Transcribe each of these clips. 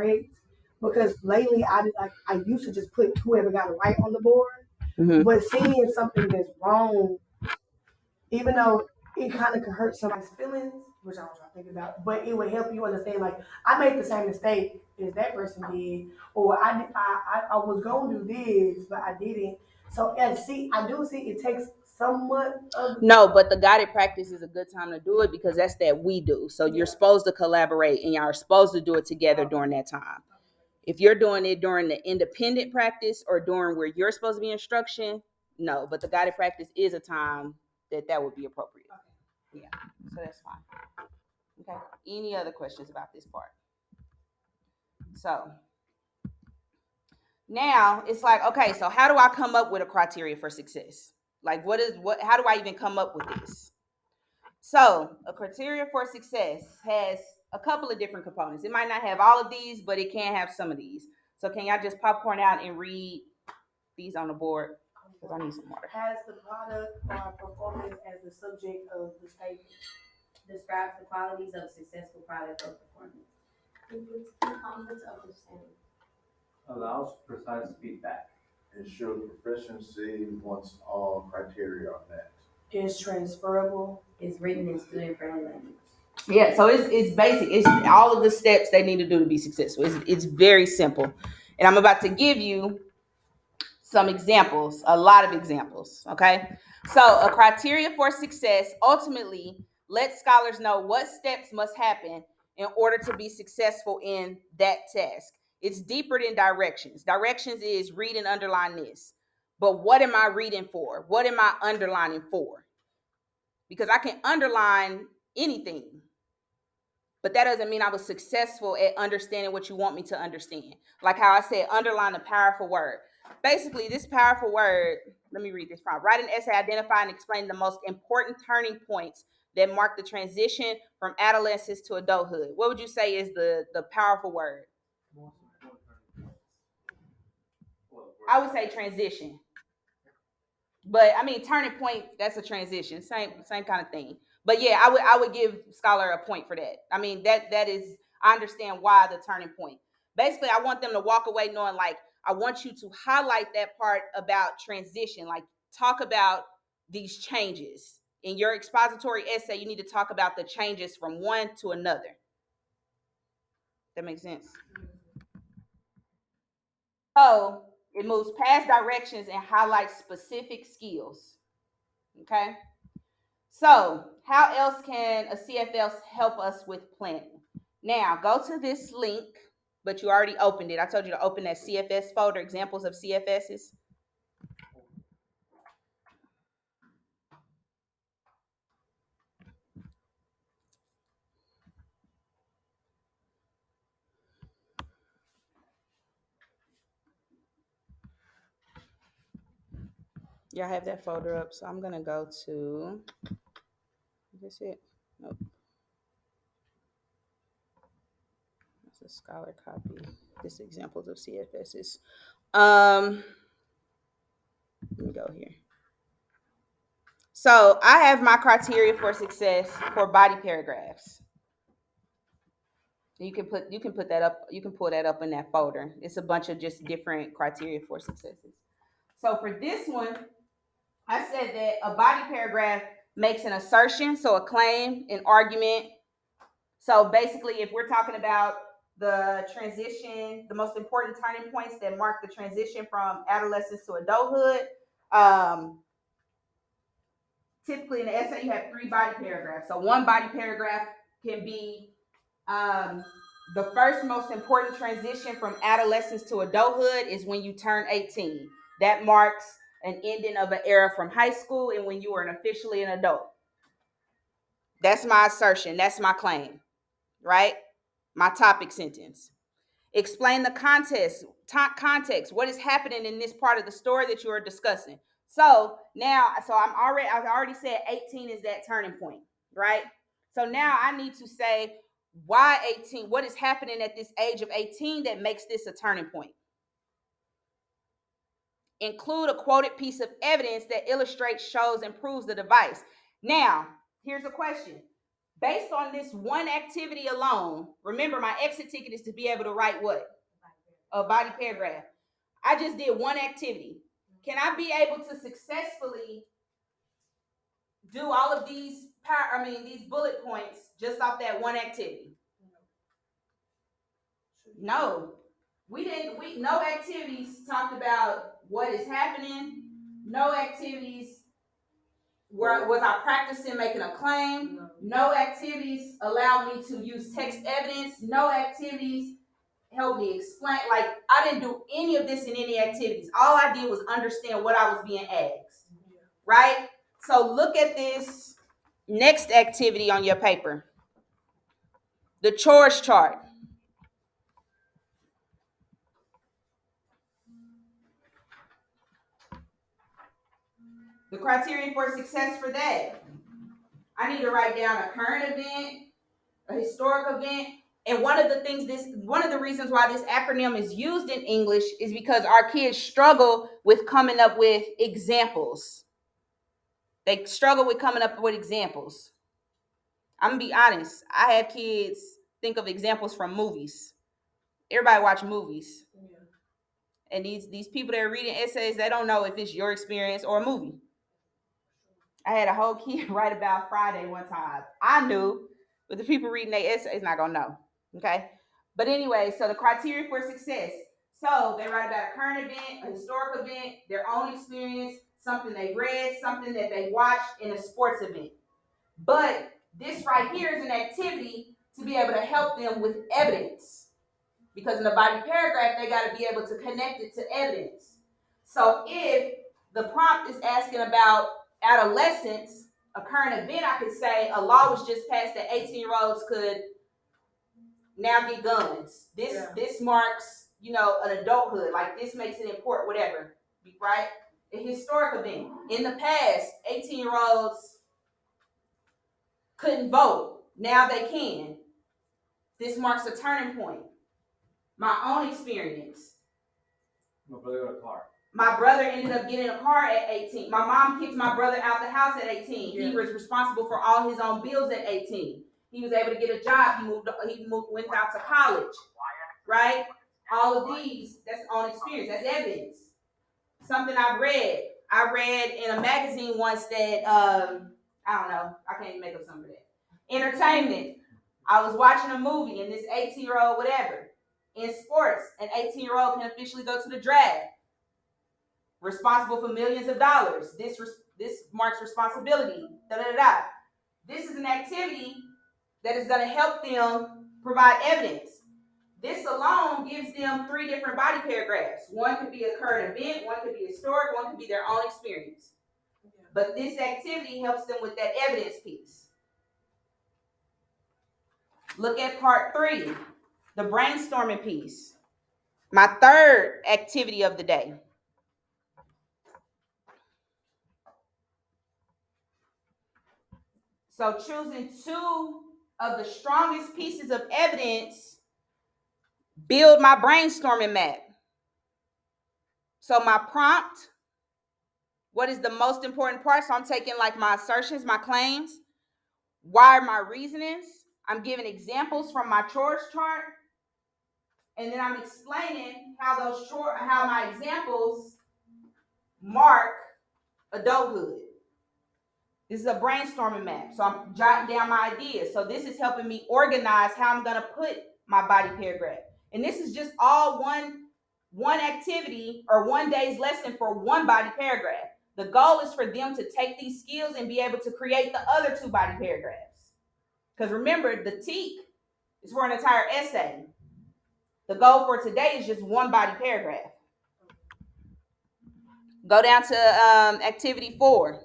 correct. Because lately I used to just put whoever got it right on the board, but seeing something that's wrong, even though it kind of could hurt somebody's feelings, which I don't try to think about, but it would help you understand. Like I made the same mistake as that person did, or I was gonna do this, but I didn't. So and see, I do see it takes somewhat of No, but the guided practice is a good time to do it because that's that we do. So you're supposed to collaborate and y'all are supposed to do it together during that time. If you're doing it during the independent practice or during where you're supposed to be instruction, no. But the guided practice is a time that would be appropriate. Yeah, so that's fine. Okay. Any other questions about this part? So now it's like, okay, so how do I come up with a criteria for success? Like, how do I even come up with this? So a criteria for success has a couple of different components. It might not have all of these, but it can have some of these. So can y'all just popcorn out and read these on the board? Because I need some water. Has the product or performance as the subject of the statement. Describes the qualities of a successful product or performance. Components of the same. Allows precise feedback. Ensure proficiency once all criteria are met. Is transferable. Is written in student-friendly language. Yeah, so it's basic. It's all of the steps they need to do to be successful. It's very simple. And I'm about to give you some examples, a lot of examples, okay? So a criteria for success ultimately lets scholars know what steps must happen in order to be successful in that task. It's deeper than directions. Directions is read and underline this. But what am I reading for? What am I underlining for? Because I can underline anything, but that doesn't mean I was successful at understanding what you want me to understand. Like how I said, underline a powerful word. Basically, this powerful word, let me read this part. Write an essay identifying and explaining the most important turning points that mark the transition from adolescence to adulthood. What would you say is the powerful word? I would say transition. But I mean, turning point, that's a transition. Same kind of thing. But yeah, I would give scholar a point for that. I mean, that is, I understand why the turning point. Basically, I want them to walk away knowing, like, I want you to highlight that part about transition. Like, talk about these changes. In your expository essay, you need to talk about the changes from one to another. That makes sense? So it moves past directions and highlights specific skills. Okay? So how else can a CFL help us with planning? Now, go to this link, but you already opened it. I told you to open that CFS folder, examples of CFSs. Y'all have that folder up, so I'm going to go to, is this it? Nope. That's a scholar copy. This examples of CFSs. Let me go here. So I have my criteria for success for body paragraphs. You can put that up. You can pull that up in that folder. It's a bunch of just different criteria for successes. So for this one, I said that a body paragraph makes an assertion, so a claim, an argument. So basically, if we're talking about the transition, the most important turning points that mark the transition from adolescence to adulthood, typically in the essay you have 3 body paragraphs. So one body paragraph can be the first most important transition from adolescence to adulthood is when you turn 18. That marks an ending of an era from high school and when you are officially an adult. That's my assertion. That's my claim, right? My topic sentence. Explain the context. What is happening in this part of the story that you are discussing. So now, I've already said 18 is that turning point, right? So now I need to say why 18? What is happening at this age of 18 that makes this a turning point? Include a quoted piece of evidence that illustrates, shows, and proves the device. Now, here's a question. Based on this one activity alone, remember my exit ticket is to be able to write what? A body paragraph. I just did one activity. Can I be able to successfully do all of these these bullet points just off that one activity? No. No activities talked about what is happening. No activities was I practicing making a claim. No activities allowed me to use text evidence. No activities helped me explain. Like, I didn't do any of this in any activities. All I did was understand what I was being asked. Right? So look at this next activity on your paper. The chores chart. The criterion for success for that. I need to write down a current event, a historic event. And one of the reasons why this acronym is used in English is because our kids struggle with coming up with examples. They struggle with coming up with examples. I'm gonna be honest. I have kids think of examples from movies. Everybody watch movies. Yeah. And these people that are reading essays, they don't know if it's your experience or a movie. I had a whole kid write about Friday one time. I knew, but the people reading their essays not gonna know. Okay. But anyway, so the criteria for success. So they write about a current event, a historic event, their own experience, something they read, something that they watched, in a sports event. But this right here is an activity to be able to help them with evidence. Because in the body paragraph, they got to be able to connect it to evidence. So if the prompt is asking about adolescence, a current event, I could say a law was just passed that 18-year-olds could now get guns. This marks, an adulthood. Like, this makes it important, whatever, right? A historic event. In the past, 18-year-olds couldn't vote. Now they can. This marks a turning point. My own experience. My brother got a car. My brother ended up getting a car at 18. My mom kicked my brother out the house at 18. Yeah. He was responsible for all his own bills at 18. He was able to get a job. He went out to college, right? All of these, that's own experience. That's evidence. Something I've read. I read in a magazine once that, I don't know. I can't even make up something for that. Entertainment. I was watching a movie and this 18-year-old, whatever. In sports, an 18-year-old can officially go to the draft. Responsible for millions of dollars. This marks responsibility. This is an activity that is going to help them provide evidence. This alone gives them 3 different body paragraphs. One could be a current event, one could be historic, one could be their own experience. But this activity helps them with that evidence piece. Look at part 3, the brainstorming piece. My third activity of the day. So choosing 2 of the strongest pieces of evidence build my brainstorming map. So my prompt, what is the most important part? So I'm taking like my assertions, my claims. Why are my reasonings? I'm giving examples from my chores chart. And then I'm explaining how my examples mark adulthood. This is a brainstorming map. So I'm jotting down my ideas. So this is helping me organize how I'm going to put my body paragraph. And this is just all one activity or one day's lesson for one body paragraph. The goal is for them to take these skills and be able to create the other 2 body paragraphs. Because remember, the TEAC is for an entire essay. The goal for today is just one body paragraph. Go down to activity 4.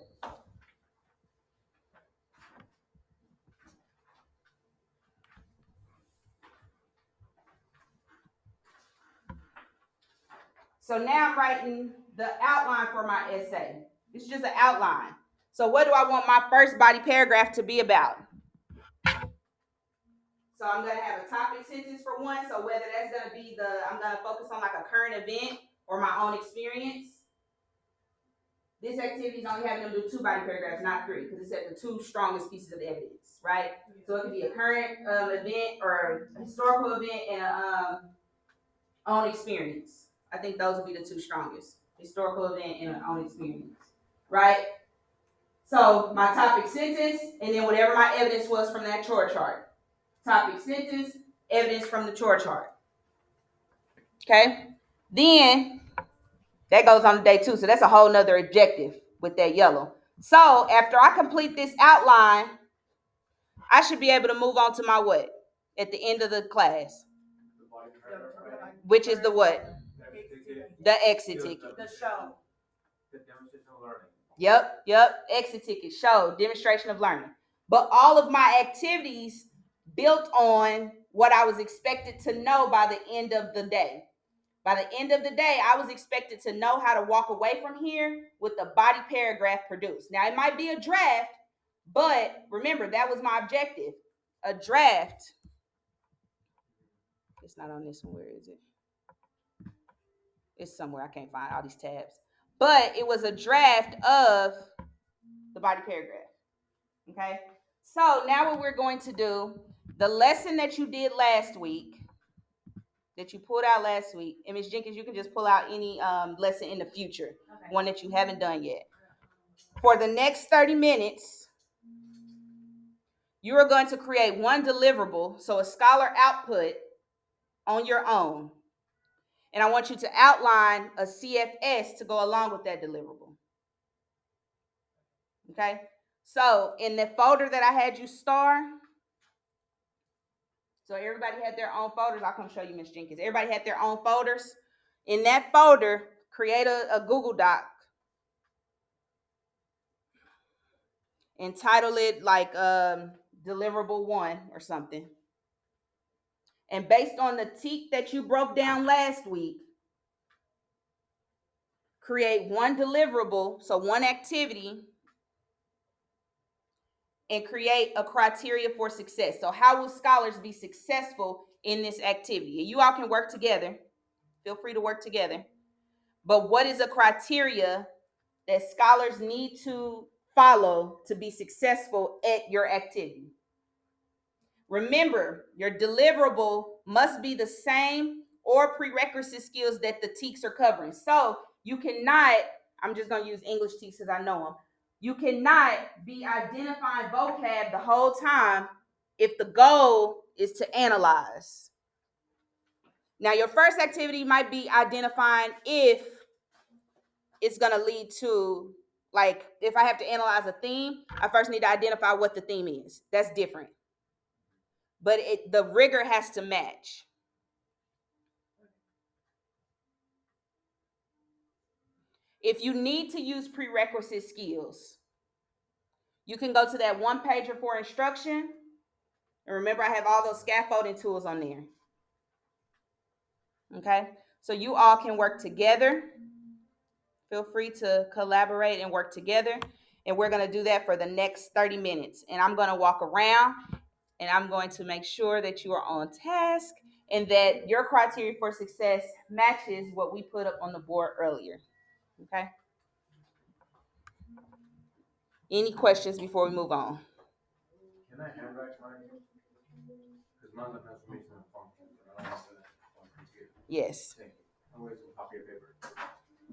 So now I'm writing the outline for my essay. It's just an outline. So what do I want my first body paragraph to be about? So I'm going to have a topic sentence for one. So whether that's going to be I'm going to focus on like a current event or my own experience. this activity is only having them do 2 body paragraphs, not 3, because it said the 2 strongest pieces of evidence, right? So it could be a current event or a historical event and a own experience. I think those would be the 2 strongest: historical event and an own experience, right? So my topic sentence, and then whatever my evidence was from that chore chart. Topic sentence, evidence from the chore chart. Okay? Then that goes on to day 2. So that's a whole nother objective with that yellow. So after I complete this outline, I should be able to move on to my what? At the end of the class. Which is the what? The exit ticket. The show. The demonstration of learning. Yep. Exit ticket, show, demonstration of learning. But all of my activities built on what I was expected to know by the end of the day. By the end of the day, I was expected to know how to walk away from here with the body paragraph produced. Now, it might be a draft, but remember, that was my objective. A draft. It's not on this one. Where is it? It's somewhere. I can't find all these tabs. But it was a draft of the body paragraph. Okay? So now what we're going to do, the lesson that you did last week, that you pulled out last week, and Ms. Jenkins, you can just pull out any lesson in the future, one that you haven't done yet. For the next 30 minutes, you are going to create one deliverable, so a scholar output on your own. And I want you to outline a CFS to go along with that deliverable. Okay? So in the folder that I had you star, so everybody had their own folders. I'll come show you, Ms. Jenkins. Everybody had their own folders. In that folder, create a Google Doc. Entitle it like deliverable 1 or something. And based on the TEAC that you broke down last week, create one deliverable, so one activity, and create a criteria for success. So how will scholars be successful in this activity? And you all can work together. Feel free to work together. But what is a criteria that scholars need to follow to be successful at your activity? Remember, your deliverable must be the same or prerequisite skills that the TEACs are covering. So you cannot, I'm just going to use English TEACs because I know them. You cannot be identifying vocab the whole time if the goal is to analyze. Now, your first activity might be identifying if it's going to lead to, like, if I have to analyze a theme, I first need to identify what the theme is. That's different. But the rigor has to match. If you need to use prerequisite skills, you can go to that one pager for instruction. And remember, I have all those scaffolding tools on there. Okay, so you all can work together. Feel free to collaborate and work together. And we're going to do that for the next 30 minutes. And I'm going to walk around and I'm going to make sure that you are on task and that your criteria for success matches what we put up on the board earlier. Okay? Any questions before we move on? Can I handwrite mine? Because none of the information is functional. I don't have that on computer. Yes. Thank you. I'm waiting for a copy of paper.